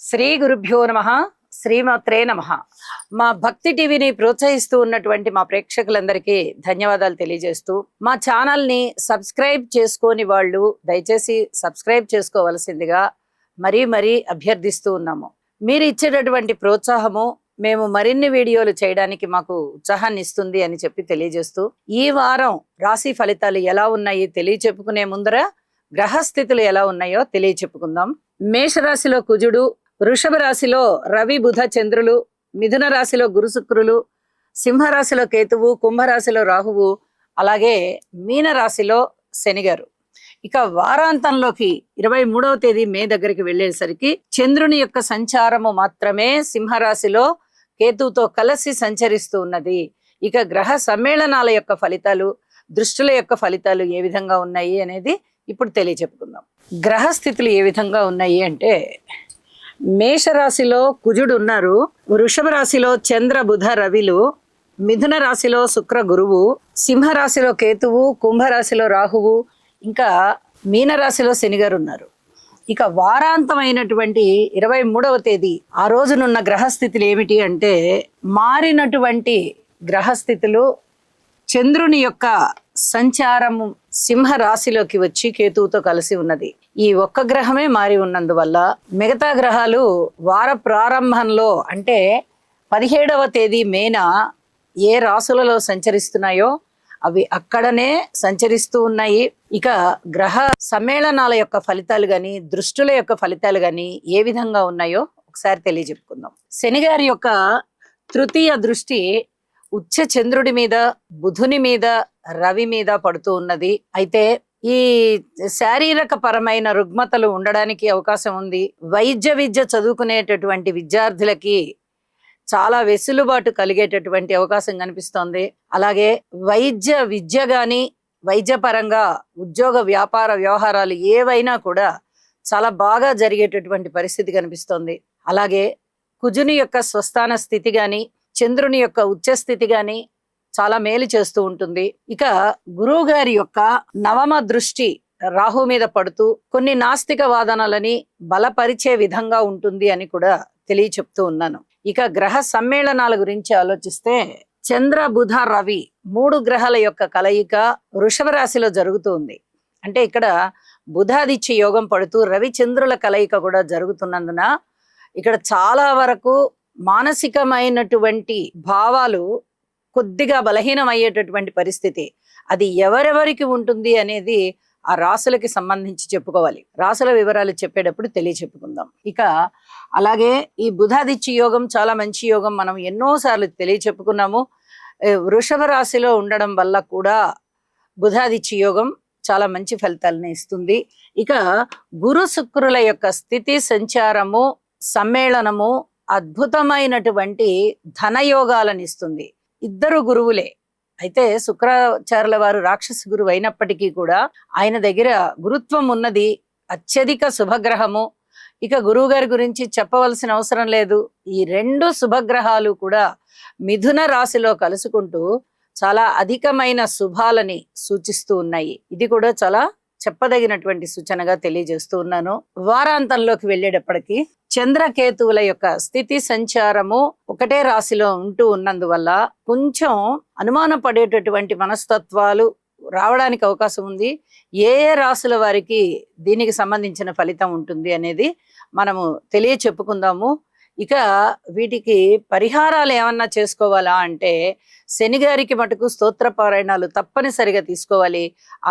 శ్రీ గురుభ్యో నమః. శ్రీమాత్రే నమః. మా భక్తి టీవీని ప్రోత్సహిస్తూ ఉన్నటువంటి మా ప్రేక్షకులందరికీ ధన్యవాదాలు తెలియజేస్తూ, మా ఛానల్ని సబ్స్క్రైబ్ చేసుకోని వాళ్ళు దయచేసి సబ్స్క్రైబ్ చేసుకోవలసిందిగా మరీ అభ్యర్థిస్తూ ఉన్నాము. మీరు ఇచ్చేటటువంటి ప్రోత్సాహము మేము మరిన్ని వీడియోలు చేయడానికి మాకు ఉత్సాహాన్ని ఇస్తుంది అని చెప్పి తెలియజేస్తూ, ఈ వారం రాశి ఫలితాలు ఎలా ఉన్నాయి తెలియచెప్పుకునే ముందర గ్రహస్థితులు ఎలా ఉన్నాయో తెలియచెప్పుకుందాం. మేషరాశిలో కుజుడు, వృషభ రాశిలో రవి బుధ చంద్రులు, మిథున రాశిలో గురు శుక్రులు, సింహరాశిలో కేతువు, కుంభరాశిలో రాహువు, అలాగే మీన రాశిలో శనిగారు. ఇక వారాంతంలోకి 23వ తేదీ మే దగ్గరికి వెళ్ళేసరికి చంద్రుని యొక్క సంచారము మాత్రమే సింహరాశిలో కేతువుతో కలిసి సంచరిస్తూ ఉన్నది. ఇక గ్రహ సమ్మేళనాల యొక్క ఫలితాలు, దృష్టుల యొక్క ఫలితాలు ఏ విధంగా ఉన్నాయి అనేది ఇప్పుడు తెలియచెప్పుకుందాం. గ్రహ స్థితులు ఏ విధంగా ఉన్నాయి అంటే, మేషరాశిలో కుజుడు ఉన్నారు, వృషభ రాశిలో చంద్ర బుధ రవిలు, మిథున రాశిలో శుక్ర గురువు, సింహరాశిలో కేతువు, కుంభరాశిలో రాహువు, ఇంకా మీనరాశిలో శనిగారు ఉన్నారు. ఇక వారాంతమైనటువంటి 23వ తేదీ ఆ రోజునున్న గ్రహస్థితులు ఏమిటి అంటే, మారినటువంటి గ్రహస్థితులు చంద్రుని యొక్క సంచారము సింహ రాశిలోకి వచ్చి కేతువుతో కలిసి ఉన్నది. ఈ ఒక్క గ్రహమే మారి ఉన్నందువల్ల మిగతా గ్రహాలు వార ప్రారంభంలో అంటే 17వ తేదీ మేన ఏ రాశులలో సంచరిస్తున్నాయో అవి అక్కడనే సంచరిస్తూ ఉన్నాయి. ఇక గ్రహ సమ్మేళనాల యొక్క ఫలితాలు గాని, దృష్టుల యొక్క ఫలితాలు గాని ఏ విధంగా ఉన్నాయో ఒకసారి తెలియజెప్పుకుందాం. శనిగారి యొక్క తృతీయ దృష్టి ఉచ్చ చంద్రుడి మీద, బుధుని మీద, రవి మీద పడుతూ ఉన్నది. అయితే ఈ శారీరక పరమైన రుగ్మతలు ఉండడానికి అవకాశం ఉంది. వైద్య విద్య చదువుకునేటటువంటి విద్యార్థులకి చాలా వెసులుబాటు కలిగేటటువంటి అవకాశం కనిపిస్తోంది. అలాగే వైద్య విద్య గాని, వైద్యపరంగా ఉద్యోగ వ్యాపార వ్యవహారాలు ఏవైనా కూడా చాలా బాగా జరిగేటటువంటి పరిస్థితి కనిపిస్తోంది. అలాగే కుజుని యొక్క స్వస్థాన స్థితి గాని, చంద్రుని యొక్క ఉచ్చస్థితి గాని చాలా మేలు చేస్తూ ఉంటుంది. ఇక గురువు గారి యొక్క నవమ దృష్టి రాహు మీద పడుతూ కొన్ని నాస్తిక వాదనలని బలపరిచే విధంగా ఉంటుంది అని కూడా తెలియచెప్తూ ఉన్నాను. ఇక గ్రహ సమ్మేళనాల గురించి ఆలోచిస్తే, చంద్ర బుధ రవి 3 గ్రహాల యొక్క కలయిక వృషభ రాశిలో జరుగుతుంది. అంటే ఇక్కడ బుధాదిత్య యోగం పడుతూ రవి చంద్రుల కలయిక కూడా జరుగుతున్నందున ఇక్కడ చాలా వరకు మానసికమైనటువంటి భావాలు కొద్దిగా బలహీనం అయ్యేటటువంటి పరిస్థితి. అది ఎవరెవరికి ఉంటుంది అనేది ఆ రాశులకి సంబంధించి చెప్పుకోవాలి. రాశుల వివరాలు చెప్పేటప్పుడు తెలియచెప్పుకుందాం. ఇక అలాగే ఈ బుధాదిత్య యోగం చాలా మంచి యోగం, మనం ఎన్నోసార్లు తెలియచెప్పుకున్నాము. వృషభ రాశిలో ఉండడం వల్ల కూడా బుధాదిత్య యోగం చాలా మంచి ఫలితాలను ఇస్తుంది. ఇక గురు శుక్రుల యొక్క స్థితి సంచారము సమ్మేళనము అద్భుతమైనటువంటి ధనయోగాలను ఇస్తుంది. ఇద్దరు గురువులే. అయితే శుక్రాచార్యుల వారు రాక్షస గురువు అయినప్పటికీ కూడా ఆయన దగ్గర గురుత్వం ఉన్నది, అత్యధిక శుభగ్రహము. ఇక గురువు గారి గురించి చెప్పవలసిన అవసరం లేదు. ఈ 2 శుభగ్రహాలు కూడా మిథున రాశిలో కలుసుకుంటూ చాలా అధికమైన శుభాలని సూచిస్తూ ఉన్నాయి. ఇది కూడా చాలా చెప్పదగినటువంటి సూచనగా తెలియజేస్తూ ఉన్నాను. వారాంతంలోకి వెళ్ళేటప్పటికి చంద్రకేతువుల యొక్క స్థితి సంచారము ఒకటే రాశిలో ఉంటూ ఉన్నందువల్ల కొంచెం అనుమాన పడేటటువంటి మనస్తత్వాలు రావడానికి అవకాశం ఉంది. ఏ రాశుల వారికి దీనికి సంబంధించిన ఫలితం ఉంటుంది అనేది మనము తెలియచెప్పుకుందాము. ఇక వీటికి పరిహారాలు ఏమన్నా చేసుకోవాలా అంటే, శనిగారికి మటుకు స్తోత్ర పారాయణాలు తప్పనిసరిగా తీసుకోవాలి.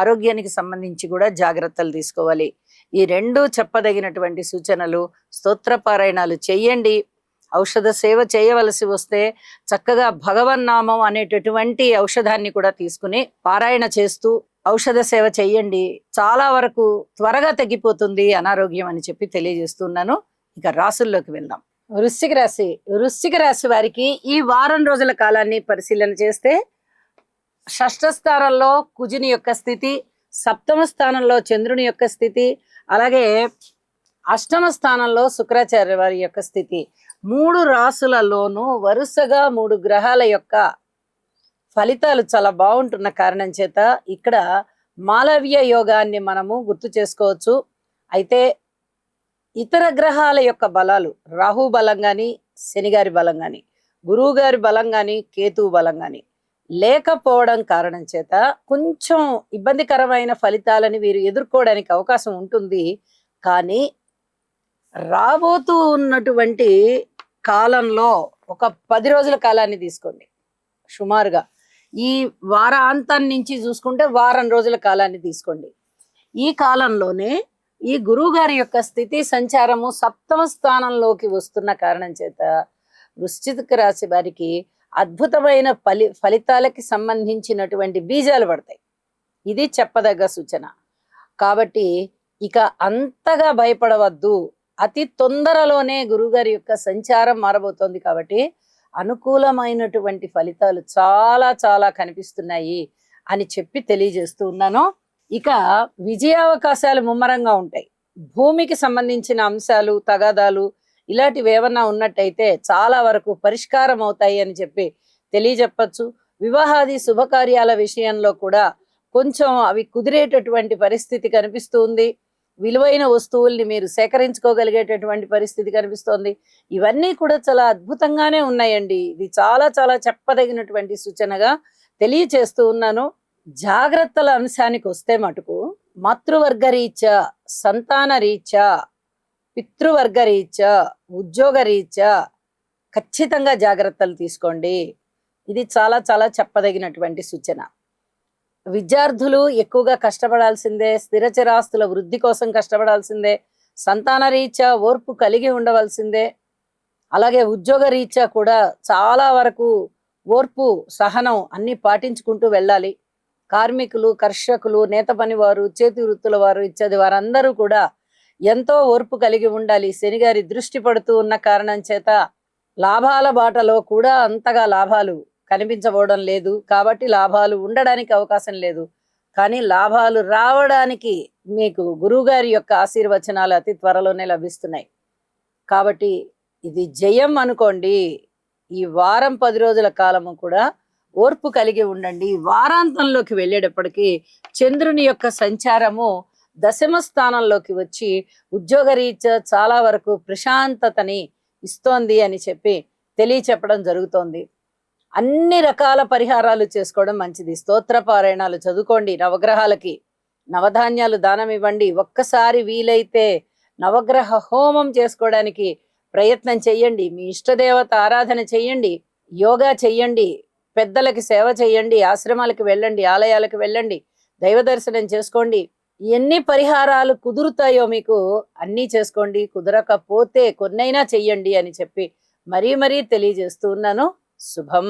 ఆరోగ్యానికి సంబంధించి కూడా జాగ్రత్తలు తీసుకోవాలి. ఈ 2 చెప్పదగినటువంటి సూచనలు. స్తోత్ర పారాయణాలు చెయ్యండి. ఔషధ సేవ చేయవలసి వస్తే చక్కగా భగవన్నామం అనేటటువంటి ఔషధాన్ని కూడా తీసుకుని పారాయణ చేస్తూ ఔషధ సేవ చెయ్యండి. చాలా వరకు త్వరగా తగ్గిపోతుంది అనారోగ్యం అని చెప్పి తెలియజేస్తున్నాను. ఇక రాశుల్లోకి వెళ్దాం. వృశ్చిక రాశి వారికి ఈ వారం రోజుల కాలాన్ని పరిశీలన చేస్తే, షష్ఠ స్థానంలో కుజుని యొక్క స్థితి, సప్తమ స్థానంలో చంద్రుని యొక్క స్థితి, అలాగే అష్టమ స్థానంలో శుక్రాచార్య వారి యొక్క స్థితి. 3 రాశులలోనూ వరుసగా 3 గ్రహాల యొక్క ఫలితాలు చాలా బాగుంటున్న కారణం చేత ఇక్కడ మాలవ్య యోగాన్ని మనము గుర్తు చేసుకోవచ్చు. అయితే ఇతర గ్రహాల యొక్క బలాలు, రాహు బలం కానీ, శని గారి బలం కానీ, గురువు గారి బలం కానీ, కేతువు బలం కానీ లేకపోవడం కారణం చేత కొంచెం ఇబ్బందికరమైన ఫలితాలని వీరు ఎదుర్కోవడానికి అవకాశం ఉంటుంది. కానీ రాబోతూ ఉన్నటువంటి కాలంలో ఒక 10 రోజుల కాలాన్ని తీసుకోండి. సుమారుగా ఈ వారాంతం నుంచి చూసుకుంటే వారం రోజుల కాలాన్ని తీసుకోండి. ఈ కాలంలోనే ఈ గురువు గారి యొక్క స్థితి సంచారము 7వ స్థానంలోకి వస్తున్న కారణం చేత వృశ్చిక రాశి వారికి అద్భుతమైన ఫలితాలకి సంబంధించినటువంటి బీజాలు పడతాయి. ఇది చెప్పదగ్గ సూచన. కాబట్టి ఇక అంతగా భయపడవద్దు. అతి తొందరలోనే గురువుగారి యొక్క సంచారం మారబోతోంది. కాబట్టి అనుకూలమైనటువంటి ఫలితాలు చాలా చాలా కనిపిస్తున్నాయి అని చెప్పి తెలియజేస్తూ ఉన్నాను. ఇక విజయావకాశాలు ముమ్మరంగా ఉంటాయి. భూమికి సంబంధించిన అంశాలు, తగాదాలు ఇలాంటివి ఏమన్నా ఉన్నట్టయితే చాలా వరకు పరిష్కారం అవుతాయి అని చెప్పి తెలియజెప్పచ్చు. వివాహాది శుభకార్యాల విషయంలో కూడా కొంచెం అవి కుదిరేటటువంటి పరిస్థితి కనిపిస్తుంది. విలువైన వస్తువుల్ని మీరు సేకరించుకోగలిగేటటువంటి పరిస్థితి కనిపిస్తోంది. ఇవన్నీ కూడా చాలా అద్భుతంగానే ఉన్నాయండి. ఇది చాలా చాలా చెప్పదగినటువంటి సూచనగా తెలియచేస్తూ ఉన్నాను. జాగ్రత్తల అంశానికి వస్తే మటుకు మాతృవర్గ రీత్యా, సంతాన రీత్యా, పితృవర్గ రీత్యా, ఉద్యోగ రీత్యా ఖచ్చితంగా జాగ్రత్తలు తీసుకోండి. ఇది చాలా చాలా చెప్పదగినటువంటి సూచన. విద్యార్థులు ఎక్కువగా కష్టపడాల్సిందే, స్థిరచరాస్తుల వృద్ధి కోసం కష్టపడాల్సిందే, సంతాన రీత్యా ఓర్పు కలిగి ఉండవలసిందే. అలాగే ఉద్యోగ రీత్యా కూడా చాలా వరకు ఓర్పు, సహనం అన్ని పాటించుకుంటూ వెళ్ళాలి. కార్మికులు, కర్షకులు, నేత పనివారు, చేతి వృత్తుల వారు ఇత్యాది వారందరూ కూడా ఎంతో ఓర్పు కలిగి ఉండాలి. శనిగారి దృష్టి పడుతూ ఉన్న కారణం చేత లాభాల బాటలో కూడా అంతగా లాభాలు కనిపించబోవడం లేదు. కాబట్టి లాభాలు ఉండడానికి అవకాశం లేదు. కానీ లాభాలు రావడానికి మీకు గురువుగారి యొక్క ఆశీర్వచనాలు అతి త్వరలోనే లభిస్తున్నాయి. కాబట్టి ఇది జయం అనుకోండి. ఈ వారం 10 రోజుల కాలము కూడా ఓర్పు కలిగి ఉండండి. వారాంతంలోకి వెళ్ళేటప్పటికీ చంద్రుని యొక్క సంచారము 10వ స్థానంలోకి వచ్చి ఉద్యోగరీత్యా చాలా వరకు ప్రశాంతతని ఇస్తోంది అని చెప్పి తెలియచెప్పడం జరుగుతోంది. అన్ని రకాల పరిహారాలు చేసుకోవడం మంచిది. స్తోత్ర పారాయణాలు చదువుకోండి. నవగ్రహాలకి నవధాన్యాలు దానం ఇవ్వండి. ఒక్కసారి వీలైతే నవగ్రహ హోమం చేసుకోవడానికి ప్రయత్నం చెయ్యండి. మీ ఇష్టదేవత ఆరాధన చెయ్యండి. యోగా చెయ్యండి. పెద్దలకి సేవ చెయ్యండి. ఆశ్రమాలకు వెళ్ళండి, ఆలయాలకు వెళ్ళండి, దైవ దర్శనం చేసుకోండి. ఎన్ని పరిహారాలు కుదురుతాయో మీకు అన్నీ చేసుకోండి. కుదరకపోతే కొన్నైనా చెయ్యండి అని చెప్పి మరీ తెలియజేస్తూ ఉన్నాను. శుభం.